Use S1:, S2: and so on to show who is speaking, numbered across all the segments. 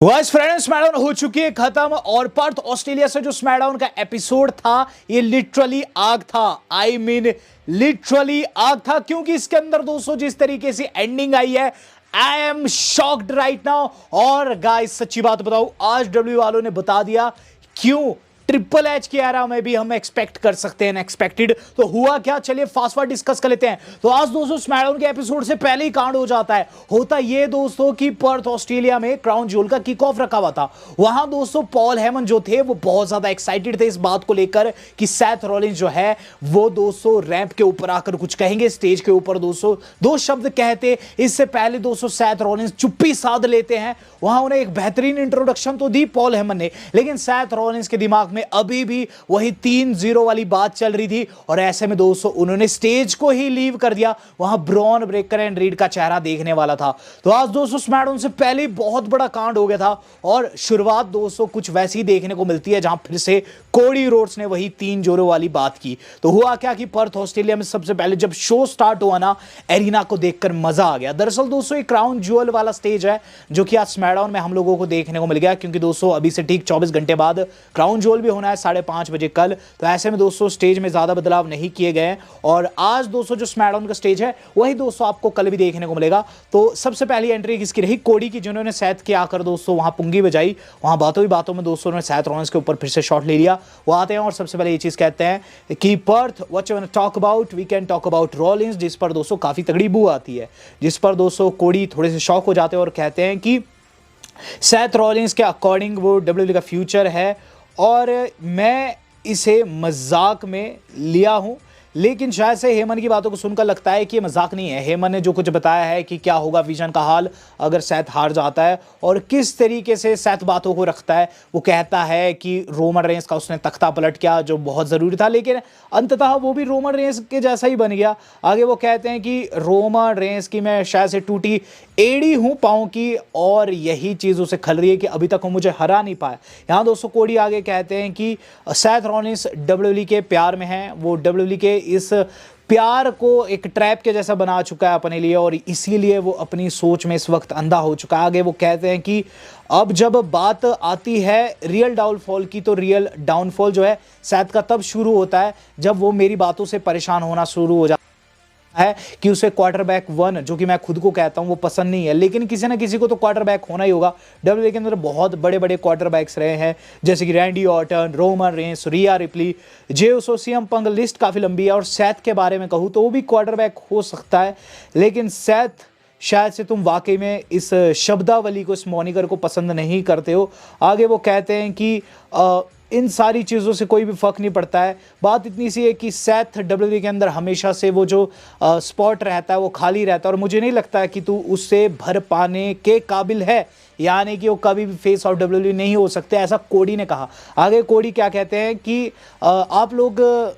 S1: बस friends, SmackDown हो चुकी है खत्म और पर्थ ऑस्ट्रेलिया से जो स्मैकडाउन का एपिसोड था ये लिटरली आग था। आई मीन लिटरली आग था, क्योंकि इसके अंदर दोस्तों जिस तरीके से एंडिंग आई है, I am shocked right now. और गाइस सच्ची बात बताऊं, आज डब्ल्यू वालों ने बता दिया क्यों ट्रिपल एच की एरा में भी हम एक्सपेक्ट कर सकते हैं अनएक्सपेक्टेड। तो हुआ क्या, चलिए फास्ट फॉरवर्ड डिस्कस कर लेते हैं। तो आज दोस्तों स्मैकडाउन के एपिसोड से पहले ही कांड हो जाता है। होता ये दोस्तों कि पर्थ ऑस्ट्रेलिया में क्राउन ज्वेल का किक ऑफ रखा हुआ था। वहां दोस्तों पॉल हेमन जो थे वो बहुत ज्यादा एक्साइटेड थे इस बात को लेकर कि सेथ रॉलिंस जो है वो दोस्तों रैंप के ऊपर आकर कुछ कहेंगे, स्टेज के ऊपर दोस्तों दो शब्द कहते। इससे पहले दोस्तों सेथ रॉलिंस चुप्पी साध लेते हैं। वहां उन्हें एक बेहतरीन इंट्रोडक्शन तो दी पॉल हेमन ने, लेकिन सेथ रॉलिंस के दिमाग में अभी भी वही 3-0 वाली बात चल रही थी। और ऐसे में दोस्तों उन्होंने स्टेज को ही लीव कर दिया। वहां ब्रॉन ब्रेकर एंड रीड का चेहरा देखने वाला था। तो आज दोस्तों स्मैकडाउन से पहले बहुत बड़ा कांड हो गया था और शुरुआत दोस्तों कुछ वैसी देखने को मिलती है जहां फिर से कोडी रोड्स ने वही 3-0 वाली बात की। तो हुआ क्या कि पर्थ ऑस्ट्रेलिया में सबसे पहले जब शो स्टार्ट हुआ ना, एरिना को देखकर मजा आ गया। दरअसल दोस्तों एक क्राउन ज्वेल वाला स्टेज है जो कि आज स्मैकडाउन में हम लोगों को देखने को मिल गया, क्योंकि दोस्तों अभी से ठीक 24 घंटे बाद क्राउन ज्वेल भी होना है 5:30 बजे कल। तो ऐसे में दोस्तों स्टेज में ज्यादा बदलाव नहीं किए गए हैं और आज दोस्तों जो स्मैकडाउन का स्टेज है वही दोस्तों आपको कल भी देखने को मिलेगा। तो सबसे पहली एंट्री किसकी रही? कोडी की, जिन्होंने सेथ के आकर दोस्तों वहां पुंगी बजाई। वहां बातों ही बातों में दोस्तों ने सेथ रॉलिंस के ऊपर फिर से शॉट ले लिया। वो आते हैं और सबसे पहले ये चीज कहते हैं कि पर्थ what you want to talk about, we can talk about Rollins, जिस पर दोस्तों काफी तगड़ी बू आती है, जिस पर दोस्तों कोडी थोड़े से शॉक हो जाते हैं और कहते हैं कि सेथ रॉलिंस के अकॉर्डिंग वो डब्ल्यूडब्ल्यूई का फ्यूचर है और मैं इसे मजाक में लिया हूं। लेकिन शायद से हेमन की बातों को सुनकर लगता है कि ये मजाक नहीं है। हेमन ने जो कुछ बताया है कि क्या होगा विजन का हाल अगर सेथ हार जाता है और किस तरीके से सेथ बातों को रखता है। वो कहता है कि रोमन रेंस का उसने तख्ता पलट किया जो बहुत ज़रूरी था, लेकिन अंततः वो भी रोमन रेंस के जैसा ही बन गया। आगे वो कहते हैं कि रोमन रेंस की मैं शायद से टूटी एड़ी हूँ पाँव की और यही चीज़ उसे खल रही है कि अभी तक वो मुझे हरा नहीं पाया। यहाँ दोस्तों कोडी आगे कहते हैं कि सेथ रॉलिंस डब्ल्यूडब्ल्यूई के प्यार में है, वो डब्ल्यूडब्ल्यूई के इस प्यार को एक ट्रैप के जैसा बना चुका है अपने लिए और इसीलिए वो अपनी सोच में इस वक्त अंधा हो चुका है। आगे वो कहते हैं कि अब जब बात आती है रियल डाउनफॉल की, तो रियल डाउनफॉल जो है सेथ का तब शुरू होता है जब वो मेरी बातों से परेशान होना शुरू हो जाता है कि उसे क्वार्टरबैक 1, जो कि मैं खुद को कहता हूं, वो पसंद नहीं है। लेकिन किसी ना किसी को तो क्वार्टरबैक होना ही होगा। डब्ल्यूडब्ल्यूई के अंदर बहुत बड़े बड़े क्वार्टरबैक्स रहे हैं, जैसे कि Randy Orton, Roman Reigns, Rhea Ripley, Jey Uso, CM Punk, list काफ़ी लंबी है। और सेथ के बारे में कहूँ तो वो भी क्वार्टरबैक हो सकता है, लेकिन सेथ शायद से तुम वाकई में इस शब्दावली को, इस मॉनिकर को पसंद नहीं करते हो। आगे वो कहते हैं कि इन सारी चीज़ों से कोई भी फ़र्क नहीं पड़ता है। बात इतनी सी है कि सेथ डब्ल्यूडब्ल्यूई के अंदर हमेशा से वो जो स्पॉट रहता है वो खाली रहता है और मुझे नहीं लगता है कि तू उससे भर पाने के काबिल है, यानी कि वो कभी भी फेस ऑफ डब्ल्यूडब्ल्यूई नहीं हो सकते, ऐसा कोडी ने कहा। आगे कोडी क्या कहते हैं कि आप लोग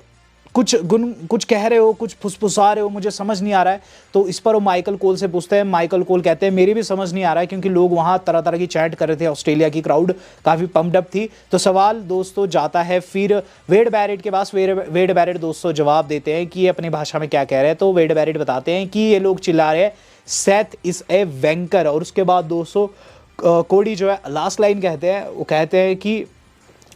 S1: कुछ कह रहे हो, कुछ फुसफुसा रहे हो, मुझे समझ नहीं आ रहा है। तो इस पर वो माइकल कोल से पूछते हैं। माइकल कोल कहते हैं मेरी भी समझ नहीं आ रहा है, क्योंकि लोग वहाँ तरह तरह की चैट कर रहे थे, ऑस्ट्रेलिया की क्राउड काफ़ी पम्प्ड अप थी। तो सवाल दोस्तों जाता है फिर वेड बैरेट के पास। वेड बैरेट दोस्तों जवाब देते हैं कि ये अपनी भाषा में क्या कह रहे हैं। तो वेड बैरेट बताते हैं कि ये लोग चिल्ला रहे हैं सेथ इज़ ए वैंकर। और उसके बाद दोस्तों कोडी जो है लास्ट लाइन कहते हैं, वो कहते हैं कि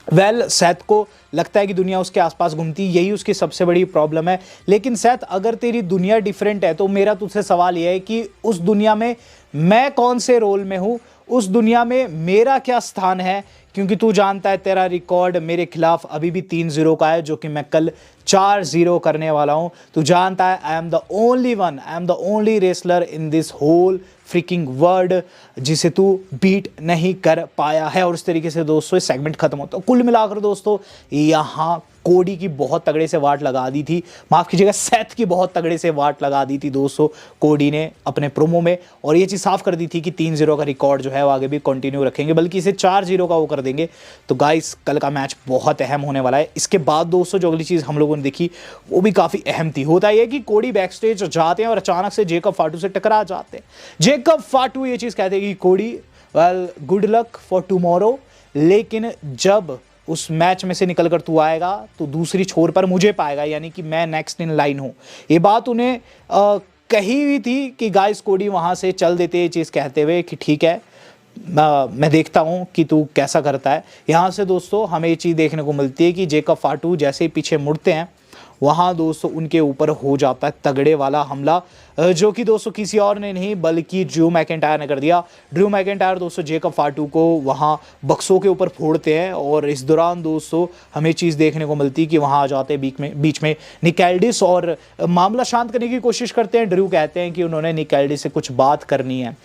S1: सेथ को लगता है कि दुनिया उसके आसपास घूमती, यही उसकी सबसे बड़ी प्रॉब्लम है। लेकिन सेथ अगर तेरी दुनिया डिफरेंट है तो मेरा तुझसे सवाल यह है कि उस दुनिया में मैं कौन से रोल में हूँ, उस दुनिया में मेरा क्या स्थान है, क्योंकि तू जानता है तेरा रिकॉर्ड मेरे खिलाफ अभी भी 3-0 का है, जो कि मैं कल 4-0 करने वाला हूँ। तू जानता है I am the only one, I am the only wrestler in this whole freaking world जिसे तू बीट नहीं कर पाया है। और इस तरीके से दोस्तों इस सेगमेंट खत्म होता है। कुल मिलाकर दोस्तों यहाँ कोडी की बहुत तगड़े से वाट लगा दी थी, माफ़ कीजिएगा सेथ की बहुत तगड़े से वाट लगा दी थी दोस्तों कोडी ने अपने प्रोमो में, और ये चीज़ साफ कर दी थी कि 3-0 का रिकॉर्ड जो है वो आगे भी कंटिन्यू रखेंगे, बल्कि इसे 4-0 का वो कर देंगे। तो गाइस कल का मैच बहुत अहम होने वाला है। इसके बाद दोस्तों जो अगली चीज़ हम लोगों ने देखी वो भी काफ़ी अहम थी। होता यह कि कोडी बैकस्टेज जाते हैं और अचानक से जेकब फाटू से टकरा जाते हैं। जेकब फाटू ये चीज़ कहते हैं कि कोडी well good luck for tomorrow, लेकिन जब उस मैच में से निकल कर तू आएगा तो दूसरी छोर पर मुझे पाएगा, यानी कि मैं नेक्स्ट इन लाइन हूँ। ये बात उन्हें कही हुई थी कि गाइस कोडी वहाँ से चल देते, ये चीज़ कहते हुए कि ठीक है मैं देखता हूँ कि तू कैसा करता है। यहाँ से दोस्तों हमें ये चीज़ देखने को मिलती है कि जेकब फाटू जैसे ही पीछे मुड़ते हैं वहाँ दोस्तों उनके ऊपर हो जाता है तगड़े वाला हमला, जो कि दोस्तों किसी और ने नहीं बल्कि ड्रू मैकिंटायर ने कर दिया। ड्रू मैकिंटायर दोस्तों जेकब फाटू को वहाँ बक्सों के ऊपर फोड़ते हैं और इस दौरान दोस्तों हमें चीज़ देखने को मिलती है कि वहाँ आ जाते हैं बीच में निक एल्डिस और मामला शांत करने की कोशिश करते हैं। ड्रू कहते हैं कि उन्होंने निक एल्डिस से कुछ बात करनी है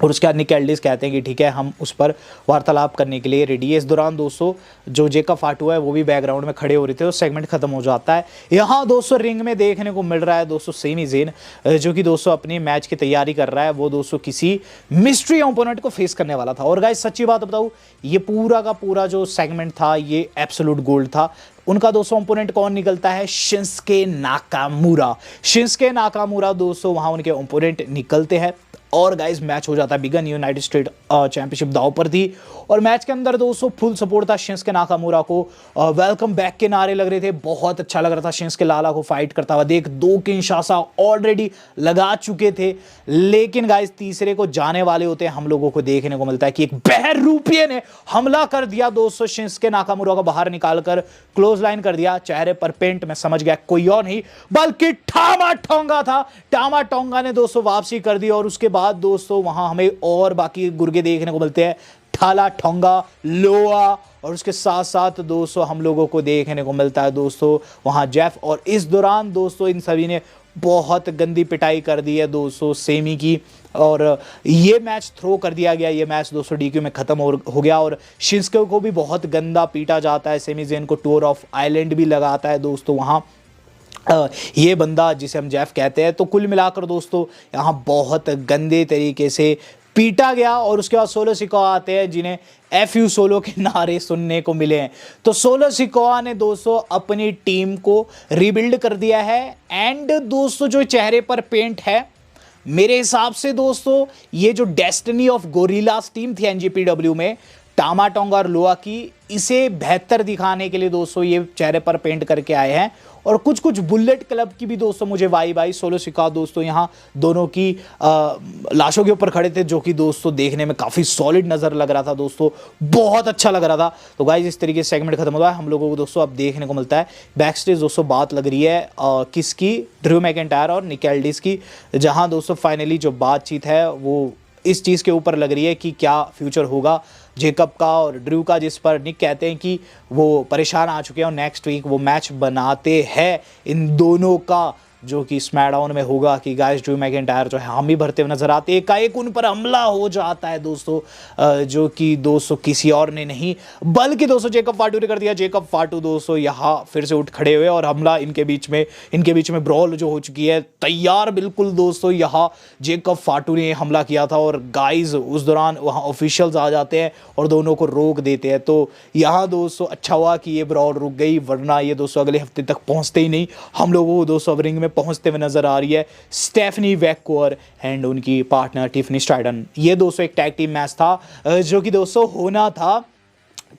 S1: और उसके बाद निक एल्डिस कहते हैं कि ठीक है हम उस पर वार्तालाप करने के लिए रेडी है। इस दौरान दोस्तों जो जेकब फाटू है वो भी बैकग्राउंड में खड़े हो रहे थे और सेगमेंट खत्म हो जाता है। यहाँ दोस्तों रिंग में देखने को मिल रहा है दोस्तों सेमी ज़ेन, जो कि दोस्तों अपनी मैच की तैयारी कर रहा है। वो दोस्तों किसी मिस्ट्री ओपोनेंट को फेस करने वाला था। और गाइस सच्ची बात बताऊँ, ये पूरा का पूरा जो सेगमेंट था ये एब्सोल्यूट गोल्ड था। उनका दोस्तों ओपोनेंट कौन निकलता है? Shinsuke Nakamura. शिंसुके नाकामुरा दोस्तों वहाँ उनके ओपोनेंट निकलते हैं और गाइस मैच हो जाता है बिगन। यूनाइटेड स्टेट चैंपियनशिप दांव पर थी और मैच के अंदर दोस्तों फुल सपोर्ट था शिंसुके नाकामुरा को। वेलकम बैक के नारे लग रहे थे, बहुत अच्छा लग रहा था शिंसुके लाला को फाइट करता हुआ देख। 2 किंशासा ऑलरेडी लगा चुके थे, लेकिन गाइस तीसरे को जाने वाले होते हैं हम लोगों को देखने को मिलता है कि एक बहरूपिये ने हमला कर दिया दोस्तों शिंसुके नाकामुरा को बाहर निकालकर क्लोज लाइन कर दिया। चेहरे पर पेंट, मैं समझ गया कोई और नहीं बल्कि टामा टोंगा था। टामा टोंगा ने दोस्तों वापसी कर दी और उसके बाद दोस्तों वहां हमें और बाकी गुर्गे देखने को मिलते हैं, ठाला ठोंगा लोआ और उसके साथ साथ दोस्तों हम लोगों को देखने को मिलता है दोस्तों वहां जेफ। और इस दौरान दोस्तों इन सभी ने बहुत गंदी पिटाई कर दी है दोस्तों सेमी की और ये मैच थ्रो कर दिया गया। ये मैच दोस्तों डीक्यू में खत्म हो गया और शिंसुके को भी बहुत गंदा पीटा जाता है। सेमी ज़ेन को टूर ऑफ आइलैंड भी लगाता है दोस्तों वहाँ ये बंदा जिसे हम जेफ कहते हैं। तो कुल मिलाकर दोस्तों यहाँ बहुत गंदे तरीके से पीटा गया और उसके बाद सोलो सिकोआ आते हैं जिन्हें FU सोलो के नारे सुनने को मिले हैं। तो सोलो सिकोआ ने दोस्तों अपनी टीम को रिबिल्ड कर दिया है एंड दोस्तों जो चेहरे पर पेंट है मेरे हिसाब से दोस्तों ये जो डेस्टिनी ऑफ गोरिल्लास टीम थी NJPW में टामा टोंगा और लोआ की, इसे बेहतर दिखाने के लिए दोस्तों ये चेहरे पर पेंट करके आए हैं। और कुछ कुछ बुलेट क्लब की भी दोस्तों मुझे वाइब आई। सोलो सिकोआ दोस्तों यहाँ दोनों की लाशों के ऊपर खड़े थे जो कि दोस्तों देखने में काफ़ी सॉलिड नज़र लग रहा था दोस्तों, बहुत अच्छा लग रहा था। तो गाइस इस तरीके से सेगमेंट खत्म हुआ है। हम लोगों को दोस्तों अब देखने को मिलता है बैक स्टेज दोस्तों बात लग रही है किसकी? ड्रू मैकिंटायर और निक एल्डिस की, जहाँ दोस्तों फाइनली जो बातचीत है वो इस चीज़ के ऊपर लग रही है कि क्या फ्यूचर होगा जेकब का और ड्रू का, जिस पर निक कहते हैं कि वो परेशान आ चुके हैं और नेक्स्ट वीक वो मैच बनाते हैं इन दोनों का जो कि स्मैकडाउन में होगा। कि गाइस ड्रू मैकिंटायर जो है हामी भरते हुए नजर आते हैं, एकाएक उन पर हमला हो जाता है दोस्तों जो कि दोस्तों किसी और ने नहीं बल्कि दोस्तों जेकब फाटू ने कर दिया। जेकब फाटू दोस्तों यहाँ फिर से उठ खड़े हुए और हमला इनके बीच में ब्रॉल जो हो चुकी है तैयार बिल्कुल दोस्तों। यहाँ जेकब फाटू ने हमला किया था और गाइज उस दौरान वहाँ ऑफिशियल्स आ जाते हैं और दोनों को रोक देते हैं। तो यहाँ दोस्तों अच्छा हुआ कि ये ब्रॉल रुक गई, वरना ये दोस्तों अगले हफ्ते तक पहुँचते ही नहीं। हम लोगों को दोस्तों अब रिंग में पहुंचते हुए नजर आ रही है स्टेफनी वैककोर एंड उनकी पार्टनर टिफनी स्ट्राइडन। ये दोस्तों एक टैग टीम मैच था जो कि दोस्तों होना था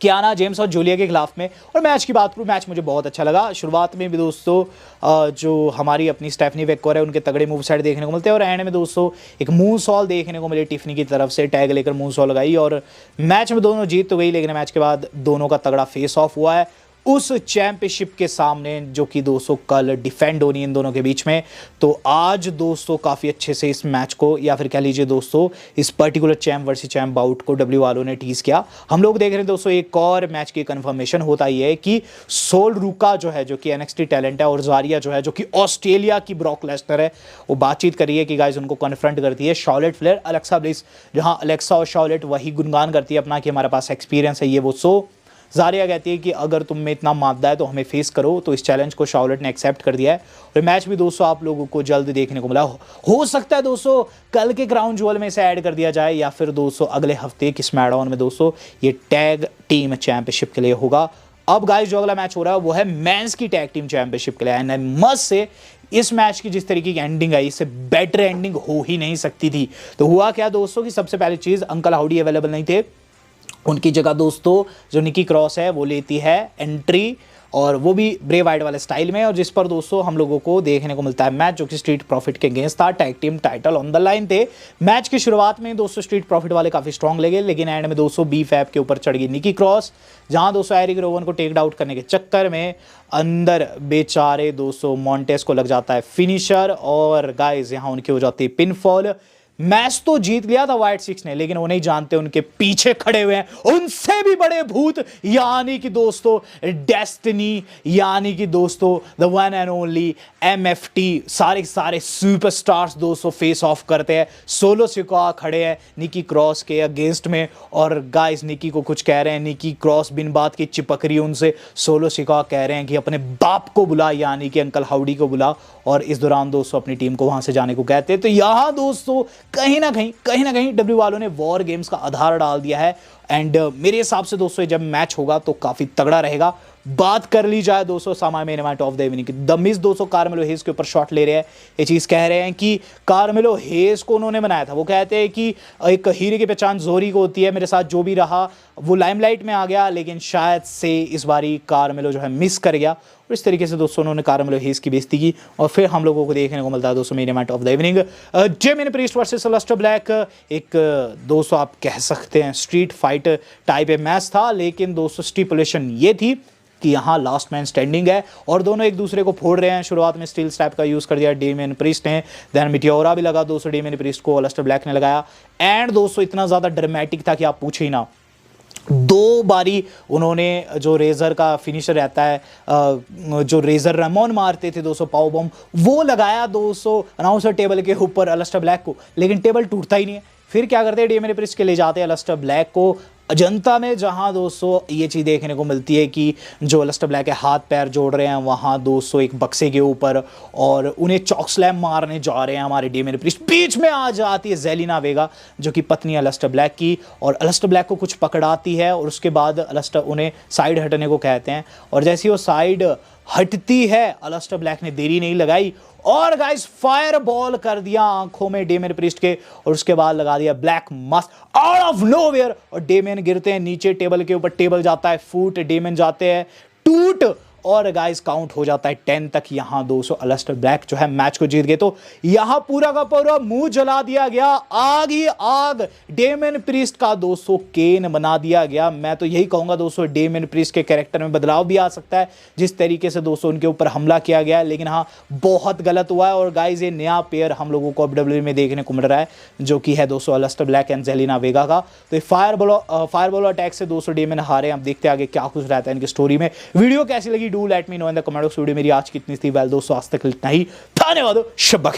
S1: कियाना जेम्स और जूलिया के खिलाफ में। और मैच की बात करूँ, मैच मुझे बहुत अच्छा लगा। शुरुआत में भी दोस्तों जो हमारी अपनी स्टेफनी वैककोर है उनके तगड़े मूव साइड देखने को मिलते हैं और एंड में दोस्तों एक मून सॉल देखने को मिले टिफनी की तरफ से, टैग लेकर मून सॉल लगाई और मैच में दोनों जीत तो गई, लेकिन मैच के बाद दोनों का तगड़ा फेस ऑफ हुआ है उस चैंपियनशिप के सामने जो कि दोस्तों कल डिफेंड होनी है इन दोनों के बीच में। तो आज दोस्तों काफ़ी अच्छे से इस मैच को या फिर कह लीजिए दोस्तों इस particular champ versus champ bout को डब्ल्यू वालों ने टीज किया। हम लोग देख रहे हैं दोस्तों एक और मैच की कंफर्मेशन होता ही है कि सोल रूका जो है जो कि NXT टैलेंट है और जारिया जो है जो कि ऑस्ट्रेलिया की ब्रॉक लेसनर है, वो बातचीत कर रही है कि गाइज उनको कन्फ्रंट करती है शॉर्लेट फ्लेयर, अलेक्सा ब्लिस, जहाँ अलेक्सा और शॉर्लेट वही गुणगान करती है अपना कि हमारे पास एक्सपीरियंस है ये वो। सो जारिया कहती है कि अगर तुम में इतना मादा है तो हमें फेस करो। तो इस चैलेंज को शार्लेट ने एक्सेप्ट कर दिया है और मैच भी दोस्तों आप लोगों को जल्द देखने को मिला। हो सकता है दोस्तों कल के क्राउन ज्वेल में इसे ऐड कर दिया जाए या फिर दोस्तों अगले हफ्ते की स्मैकडाउन में दोस्तों ये टैग टीम चैंपियनशिप के लिए होगा। अब गाइस जो अगला मैच हो रहा है वो है मेंस की टैग टीम चैंपियनशिप के लिए एंड आई मस्ट से इस मैच की जिस तरीके की एंडिंग आई इससे बेटर एंडिंग हो ही नहीं सकती थी। तो हुआ क्या दोस्तों कि सबसे पहली चीज़ अंकल हाउडी अवेलेबल नहीं थे, उनकी जगह दोस्तों जो निकी क्रॉस है वो लेती है एंट्री और वो भी ब्रे वाइट वाले स्टाइल में, और जिस पर दोस्तों हम लोगों को देखने को मिलता है मैच जो कि स्ट्रीट प्रॉफिट के अगेंस्ट था। Tag team title on the line थे। मैच की शुरुआत में दोस्तों स्ट्रीट प्रॉफिट वाले काफी स्ट्रांग लगे, लेकिन एंड में दोस्तों बी फैब के ऊपर चढ़ गई निकी क्रॉस, जहां दोस्तों एरिक रोवन को टेक आउट करने के चक्कर में अंदर बेचारे दोस्तों मॉन्टेस को लग जाता है फिनिशर, और गाइस यहां उनकी हो जाती है पिनफॉल। मैच तो जीत लिया था व्हाइट सिक्स ने, लेकिन वो नहीं जानते उनके पीछे खड़े हुए हैं उनसे भी बड़े भूत, यानी कि दोस्तों डेस्टिनी, यानी कि दोस्तों the one and only MFT। सारे सारे सुपरस्टार्स दोस्तों फेस ऑफ करते हैं। सोलो सिकोआ खड़े हैं निकी क्रॉस के अगेंस्ट में, और गाइस निकी को कुछ कह रहे हैं। निकी क्रॉस बिन बात की चिपक रही है उनसे। सोलो सिकोआ कह रहे हैं कि अपने बाप को बुला, यानी कि अंकल हाउडी को बुला, और इस दौरान दोस्तों अपनी टीम को वहां से जाने को कहते हैं। तो यहां दोस्तों कहीं ना कहीं डब्ल्यू वालों ने वॉर गेम्स का आधार डाल दिया है, एंड मेरे हिसाब से दोस्तों जब मैच होगा तो काफी तगड़ा रहेगा। बात कर ली जाए दोस्तों सामान्य main event of the evening की, द मिस दोस्तों कार्मेलो हेज के ऊपर शॉट ले रहे हैं। ये चीज कह रहे हैं कि कार्मेलो हेज को उन्होंने बनाया था। वो कहते हैं कि एक हीरे की पहचान जोरी को होती है, मेरे साथ जो भी रहा वो लाइमलाइट में आ गया, लेकिन शायद से इस बारी कार्मेलो जो है मिस कर गया, और इस तरीके से दोस्तों उन्होंने कार्मेलो हेज की बेइज्जती की। और फिर हम लोगों को देखने को मिलता है दोस्तों main event of the evening, Gemini priest versus Alastair black. एक दोस्तों आप कह सकते हैं स्ट्रीट फाइट टाइप मैच था, लेकिन दोस्तों स्टिपुलेशन ये थी कि यहाँ लास्ट मैन स्टैंडिंग है और दोनों एक दूसरे को फोड़ रहे हैं। शुरुआत में स्टील स्टैप का यूज़ कर दिया डेमियन प्रीस्ट ने, देन मिटियोरा भी लगा दोस्तों डेमियन प्रीस्ट को, अलस्टर ब्लैक ने लगाया, एंड दोस्तों इतना ज़्यादा ड्रामेटिक था कि आप पूछे ही ना। 2 बारी उन्होंने जो रेजर का फिनिशर रहता है, जो रेजर रमोन मारते थे दोस्तों पाव बम, वो लगाया दोस्तों अनाउंसर टेबल के ऊपर अलस्टर ब्लैक को, लेकिन टेबल टूटता ही नहीं है। फिर क्या करते हैं डेमियन प्रीस्ट के ले जाते हैं अलस्टर ब्लैक को अजंता में, जहां दोस्तों ये चीज़ देखने को मिलती है कि जो अलस्टर ब्लैक के हाथ पैर जोड़ रहे हैं वहां दोस्तों एक बक्से के ऊपर, और उन्हें चॉक स्लैम मारने जा रहे हैं हमारे डेमियन प्रीस्ट। बीच में आ जाती है जेलिना वेगा जो कि पत्नी है अलस्टर ब्लैक की, और अलस्टर ब्लैक को कुछ पकड़ाती है, और उसके बाद अलस्टर उन्हें साइड हटने को कहते हैं, और जैसे वो साइड हटती है अलस्टर ब्लैक ने देरी नहीं लगाई और गाइस फायर बॉल कर दिया आंखों में डेमियन प्रीस्ट के, और उसके बाद लगा दिया black mask out of nowhere, और डेमियन गिरते हैं नीचे टेबल के ऊपर, टेबल जाता है फूट, डेमियन जाते हैं टूट, और गाइस काउंट हो जाता है 10 तक। यहां दोस्तों अलस्टर ब्लैक जो है मैच को जीत गए। तो यहां पूरा का पूरा मुंह जला दिया गया, आग ही आग डेमियन प्रीस्ट का दोस्तों केन बना दिया गया। मैं तो यही कहूंगा दोस्तों डेमियन प्रीस्ट के कैरेक्टर में बदलाव भी आ सकता है जिस तरीके से दोस्तों उनके ऊपर हमला किया गया है, लेकिन हाँ बहुत गलत हुआ है। और गाइस ये नया पेयर हम लोगों को अब WWE में देखने को मिल रहा है जो कि है दोस्तों अलस्टर ब्लैक एंड जेलिना वेगा का। तो ये फायर बॉल अटैक से दोस्तों डेमियन हारे। अब देखते आगे क्या कुछ रहता है इनकी स्टोरी में। वीडियो कैसी लगी do let me know in the comment box. Video मेरी आज कितनी थी वेल दोस्तों आज तक इतना ही, धन्यवाद, शब्बा खैर।